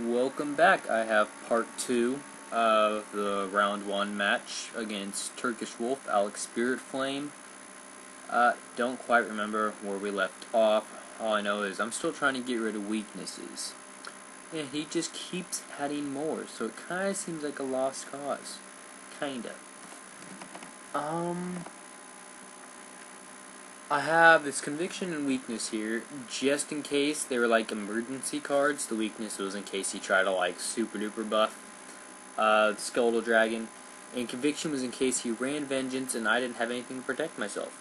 Welcome back. I have part 2 of the round 1 match against Turkish Wolf, Alex Spiritflame. Don't quite remember where we left off. All I know is I'm still trying to get rid of weaknesses. And he just keeps adding more, so it kind of seems like a lost cause. Kinda. I have this conviction and weakness here, just in case they were like emergency cards. The weakness was in case he tried to like super duper buff the Skeletal Dragon, and conviction was in case he ran vengeance and I didn't have anything to protect myself.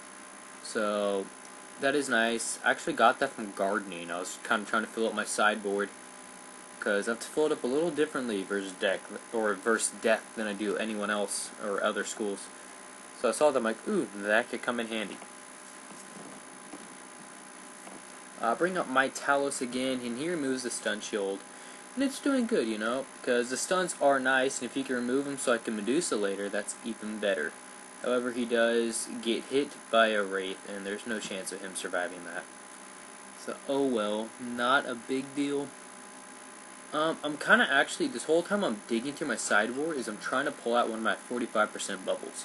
So that is nice. I actually got that from gardening. I was kind of trying to fill up my sideboard because I have to fill it up a little differently versus death than I do anyone else or other schools. So I saw that, I'm like, ooh, that could come in handy. Bring up my Talos again, and he removes the stun shield. And it's doing good, you know, because the stuns are nice, and if you can remove them so I can Medusa later, that's even better. However, he does get hit by a Wraith, and there's no chance of him surviving that. So, oh well, not a big deal. I'm kind of actually, this whole time I'm digging through my sideboard, is I'm trying to pull out one of my 45% bubbles.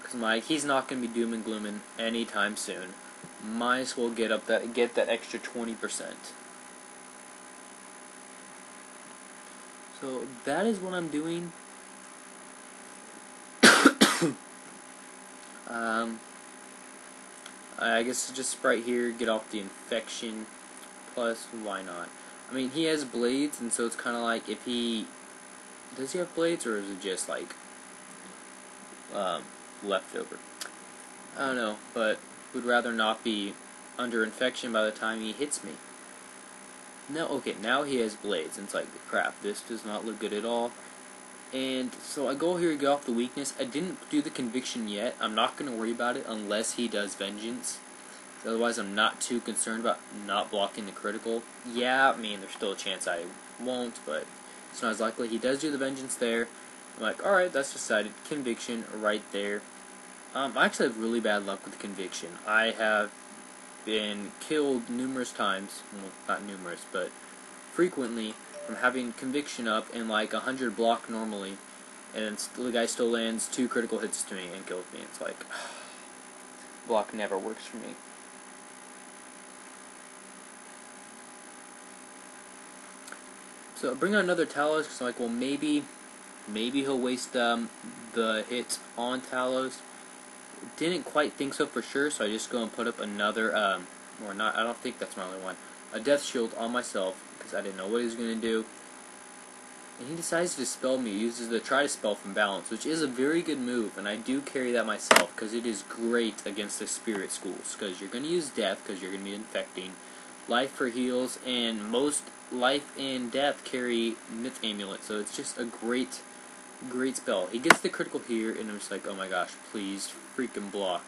Because I'm like, he's not going to be doom and glooming anytime soon. Might as well get that extra 20%. So that is what I'm doing. I guess just Sprite here, get off the infection. Plus, why not? I mean, he has blades, and so it's kind of like if he does he have blades, or is it just like leftover? I don't know, but would rather not be under infection by the time he hits me. No, okay, now he has blades, and it's like, crap, this does not look good at all. And so I go here to get off the weakness. I didn't do the conviction yet. I'm not going to worry about it unless he does vengeance. Otherwise, I'm not too concerned about not blocking the critical. Yeah, I mean, there's still a chance I won't, but it's not as likely. He does do the vengeance there. I'm like, alright, that's decided. Conviction right there. I actually have really bad luck with the conviction. I have been killed numerous times, well, not numerous, but frequently, from having conviction up in like 100 block normally, and the guy still lands 2 critical hits to me and kills me. It's like, block never works for me. So bring out another Talos, because I'm like, well, maybe he'll waste the hits on Talos. Didn't quite think so for sure, so I just go and put up another, or not, I don't think that's my only one, a Death Shield on myself, because I didn't know what he was going to do. And he decides to dispel me, uses the Try to Spell from Balance, which is a very good move, and I do carry that myself, because it is great against the Spirit Schools, because you're going to use Death, because you're going to be infecting, Life for heals, and most Life and Death carry Myth Amulet, so it's just a great spell. He gets the critical here, and I'm just like, oh my gosh, please freaking block.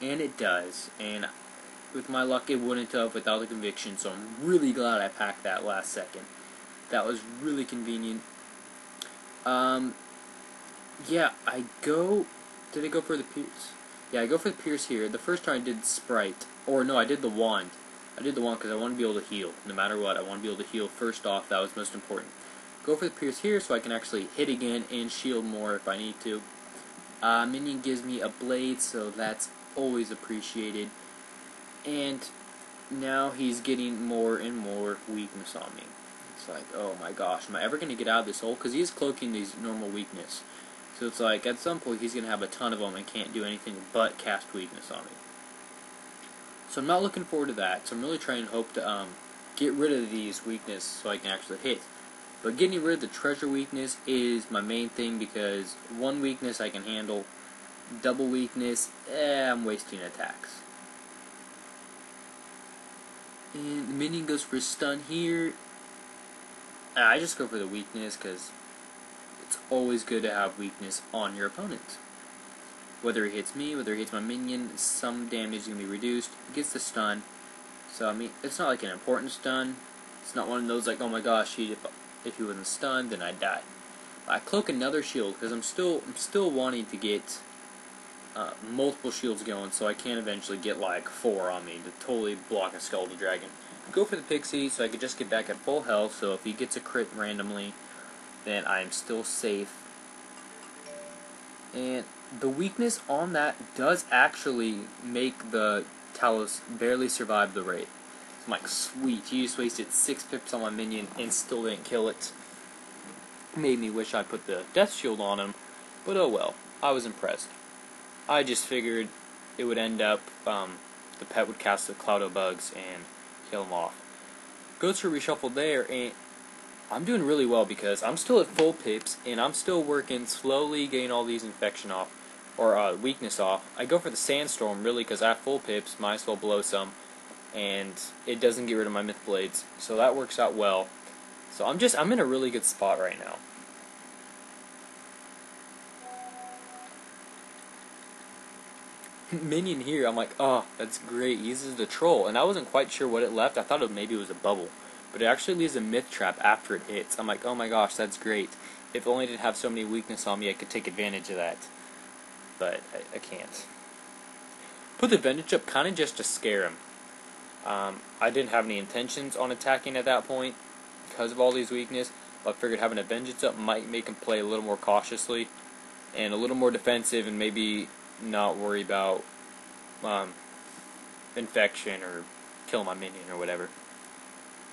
And it does, and with my luck it wouldn't have without the conviction, so I'm really glad I packed that last second. That was really convenient. Yeah, did I go for the Pierce? Yeah, I go for the Pierce here. The first time I did Sprite, or no, I did the Wand. I did the Wand because I want to be able to heal, no matter what. I want to be able to heal first off, that was most important. Go for the Pierce here so I can actually hit again and shield more if I need to. Minion gives me a blade, so that's always appreciated. And now he's getting more and more weakness on me. It's like, oh my gosh, am I ever going to get out of this hole? Because he is cloaking these normal weakness. So it's like, at some point he's going to have a ton of them and can't do anything but cast weakness on me. So I'm not looking forward to that. So I'm really trying to hope to get rid of these weakness so I can actually hit. But getting rid of the treasure weakness is my main thing, because one weakness I can handle. Double weakness, I'm wasting attacks. And the minion goes for a stun here. I just go for the weakness, because it's always good to have weakness on your opponent. Whether he hits me, whether he hits my minion, some damage is going to be reduced. He gets the stun. So, I mean, it's not like an important stun. It's not one of those like, oh my gosh, if he wasn't stunned, then I'd die. I cloak another shield, because I'm still wanting to get multiple shields going, so I can eventually get like 4 on me to totally block a Skeletal Dragon. go for the pixie so I could just get back at full health, so if he gets a crit randomly, then I'm still safe. And the weakness on that does actually make the Talos barely survive the raid. I'm like, sweet, he just wasted 6 pips on my minion and still didn't kill it. Made me wish I put the death shield on him, but oh well, I was impressed. I just figured it would end up, the pet would cast the Cloud of Bugs and kill him off. Goes for reshuffle there, and I'm doing really well because I'm still at full pips, and I'm still working slowly, getting all these infection off, or weakness off. I go for the Sandstorm, really, because I have full pips, might as well blow some, and it doesn't get rid of my Myth Blades, so that works out well. So I'm in a really good spot right now. Minion here, I'm like, oh, that's great, he uses the troll, and I wasn't quite sure what it left. I thought maybe it was a bubble, but it actually leaves a myth trap after it hits. I'm like, oh my gosh, that's great. If only I didn't have so many weakness on me, I could take advantage of that, but I can't. Put the Vendage up kind of just to scare him. I didn't have any intentions on attacking at that point because of all these weakness, but I figured having a Vengeance up might make him play a little more cautiously and a little more defensive, and maybe not worry about infection or kill my minion or whatever.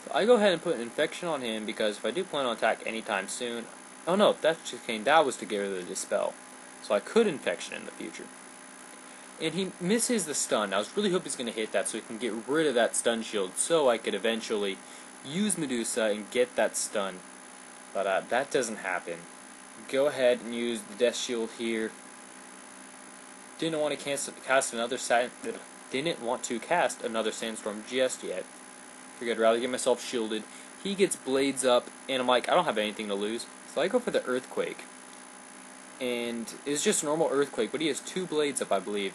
So I go ahead and put an infection on him because if I do plan on attack anytime soon, oh no, that just came, that was to get rid of the dispel. So I could infection in the future. And he misses the stun. I was really hoping he's going to hit that so he can get rid of that stun shield so I could eventually use Medusa and get that stun. But that doesn't happen. Go ahead and use the death shield here. Didn't want to cast another sandstorm just yet. Figured I'd rather get myself shielded. He gets blades up, and I'm like, I don't have anything to lose, so I go for the earthquake. And it's just a normal earthquake, but he has 2 blades up, I believe.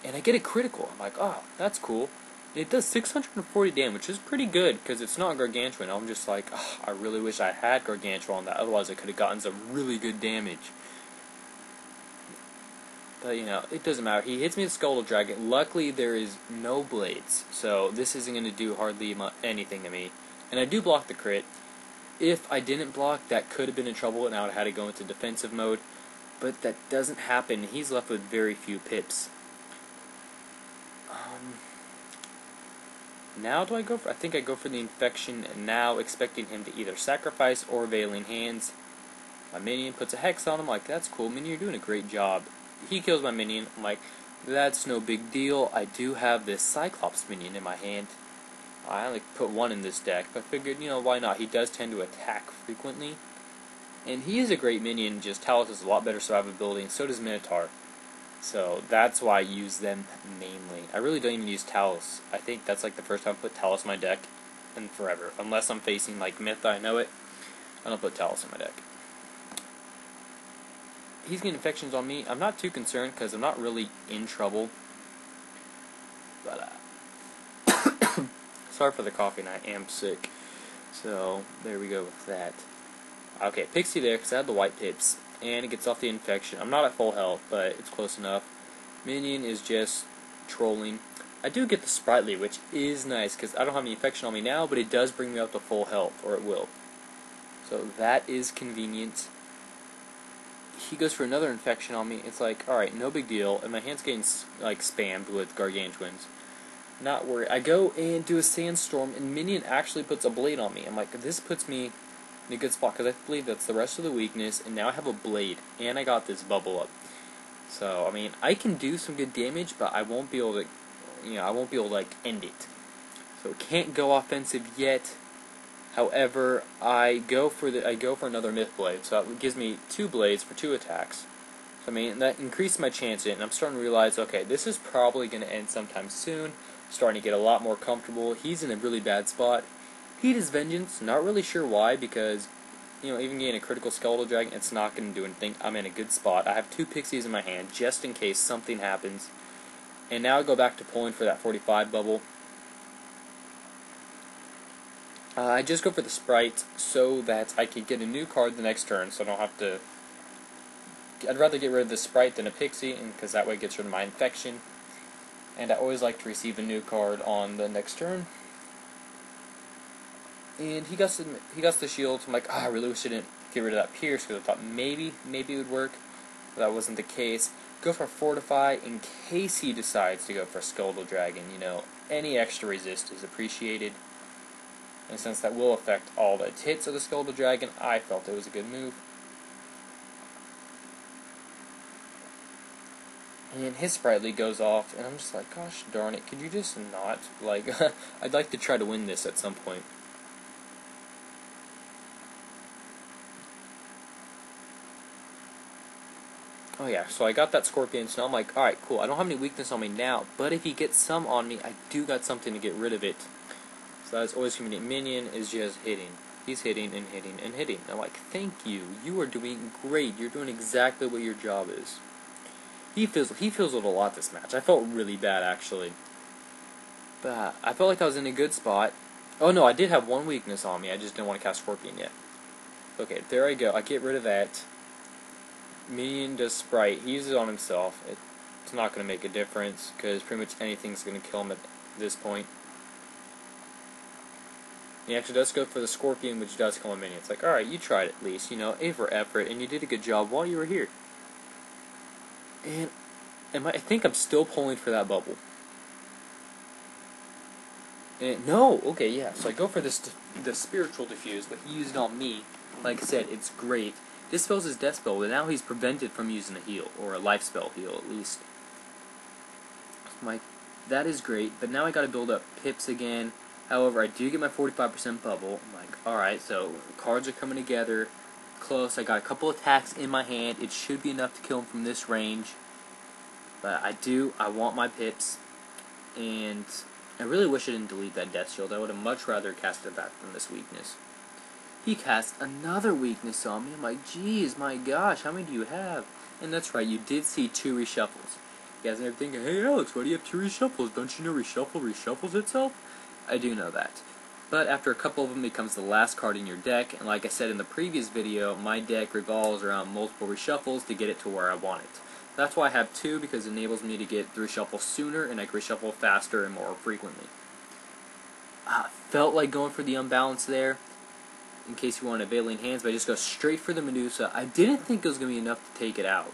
And I get a critical. I'm like, oh, that's cool. And it does 640 damage, which is pretty good because it's not gargantuan. I'm just like, oh, I really wish I had gargantuan on that. Otherwise, I could have gotten some really good damage. But, you know, it doesn't matter. He hits me with Skeletal Dragon. Luckily, there is no blades, so this isn't going to do hardly anything to me. And I do block the crit. If I didn't block, that could have been in trouble, and I would have had to go into defensive mode. But that doesn't happen. He's left with very few pips. Now do I go for... I think I go for the infection, now expecting him to either sacrifice or Veiling Hands. My minion puts a Hex on him, like, that's cool, minion, you're doing a great job. He kills my minion. I'm like, that's no big deal. I do have this Cyclops minion in my hand. I only put 1 in this deck, but I figured, you know, why not? He does tend to attack frequently. And he is a great minion, just Talos has a lot better survivability, and so does Minotaur. So that's why I use them mainly. I really don't even use Talos. I think that's like the first time I put Talos in my deck in forever. Unless I'm facing like Myth, I know it. I don't put Talos in my deck. He's getting infections on me. I'm not too concerned because I'm not really in trouble. But sorry for the coughing. I am sick. So there we go with that. Okay, Pixie there because I had the white pips, and it gets off the infection. I'm not at full health, but it's close enough. Minion is just trolling. I do get the Sprightly, which is nice because I don't have any infection on me now, but it does bring me up to full health, or it will. So that is convenient. He goes for another infection on me. It's like, alright, no big deal. And my hand's getting like spammed with gargantuans. Not worried. I go and do a sandstorm, and minion actually puts a blade on me. I'm like, this puts me in a good spot because I believe that's the rest of the weakness, and now I have a blade, and I got this bubble up. So I mean, I can do some good damage, but I won't be able to, you know, I won't be able to like end it. So can't go offensive yet. However, I go for another Myth Blade, so that gives me 2 blades for 2 attacks. So I mean, that increased my chance in, and I'm starting to realize, okay, this is probably going to end sometime soon. I'm starting to get a lot more comfortable. He's in a really bad spot. He does Vengeance, not really sure why, because, you know, even getting a critical Skeletal Dragon, it's not going to do anything. I'm in a good spot. I have 2 Pixies in my hand, just in case something happens. And now I go back to pulling for that 45 bubble. I just go for the Sprite so that I can get a new card the next turn, so I don't have to... I'd rather get rid of the Sprite than a Pixie, because that way it gets rid of my infection. And I always like to receive a new card on the next turn. And he got the shield. So I'm like, I really wish I didn't get rid of that Pierce, because I thought maybe it would work. But that wasn't the case. Go for Fortify in case he decides to go for Skuldal Dragon. You know, any extra resist is appreciated. And since that will affect all the hits of the Skuldal Dragon, I felt it was a good move. And his Sprightly goes off, and I'm just like, gosh darn it, could you just not? Like, I'd like to try to win this at some point. Oh yeah, so I got that Scorpion, so now I'm like, alright, cool, I don't have any weakness on me now, but if he gets some on me, I do got something to get rid of it. So that's always community minion is just hitting. He's hitting and hitting and hitting. I'm like, thank you, you are doing great, you're doing exactly what your job is. He feels it a lot this match. I felt really bad, actually. But I felt like I was in a good spot. Oh no, I did have one weakness on me, I just didn't want to cast Scorpion yet. Okay, there I go, I get rid of that. Minion does Sprite. He uses it on himself. It's not going to make a difference, because pretty much anything's going to kill him at this point. He actually does go for the Scorpion, which does kill a minion. It's like, alright, you tried at least, you know, A for effort, and you did a good job while you were here. And I think I'm still pulling for that bubble. And no, okay, yeah, so I go for the Spiritual Diffuse, but he used it on me. Like I said, it's great. This spell's his death spell, but now he's prevented from using a heal, or a life spell heal at least. That is great, but now I gotta build up pips again. However, I do get my 45% bubble. I'm like, alright, so cards are coming together. Close, I got a couple attacks in my hand. It should be enough to kill him from this range. But I want my pips. And I really wish I didn't delete that Death Shield. I would have much rather casted that than this weakness. He cast another weakness on me. I'm like, geez, my gosh, how many do you have? And that's right, you did see 2 reshuffles. You guys are thinking, hey Alex, why do you have 2 reshuffles? Don't you know reshuffle reshuffles itself? I do know that. But after a couple of them becomes the last card in your deck, and like I said in the previous video, my deck revolves around multiple reshuffles to get it to where I want it. That's why I have 2, because it enables me to get the reshuffle sooner, and I can reshuffle faster and more frequently. Felt like going for the unbalance there, in case you want Availing Hands, but I just go straight for the Medusa. I didn't think it was going to be enough to take it out.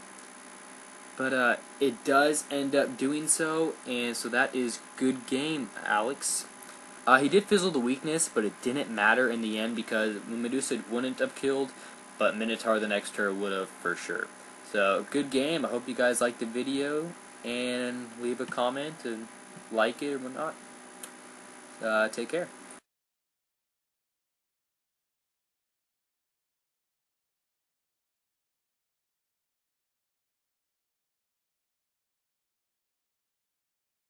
But it does end up doing so, and so that is good game, Alex. He did fizzle the weakness, but it didn't matter in the end because Medusa wouldn't have killed, but Minotaur the next turn would have for sure. So, good game. I hope you guys liked the video, and leave a comment and like it or whatnot. Take care.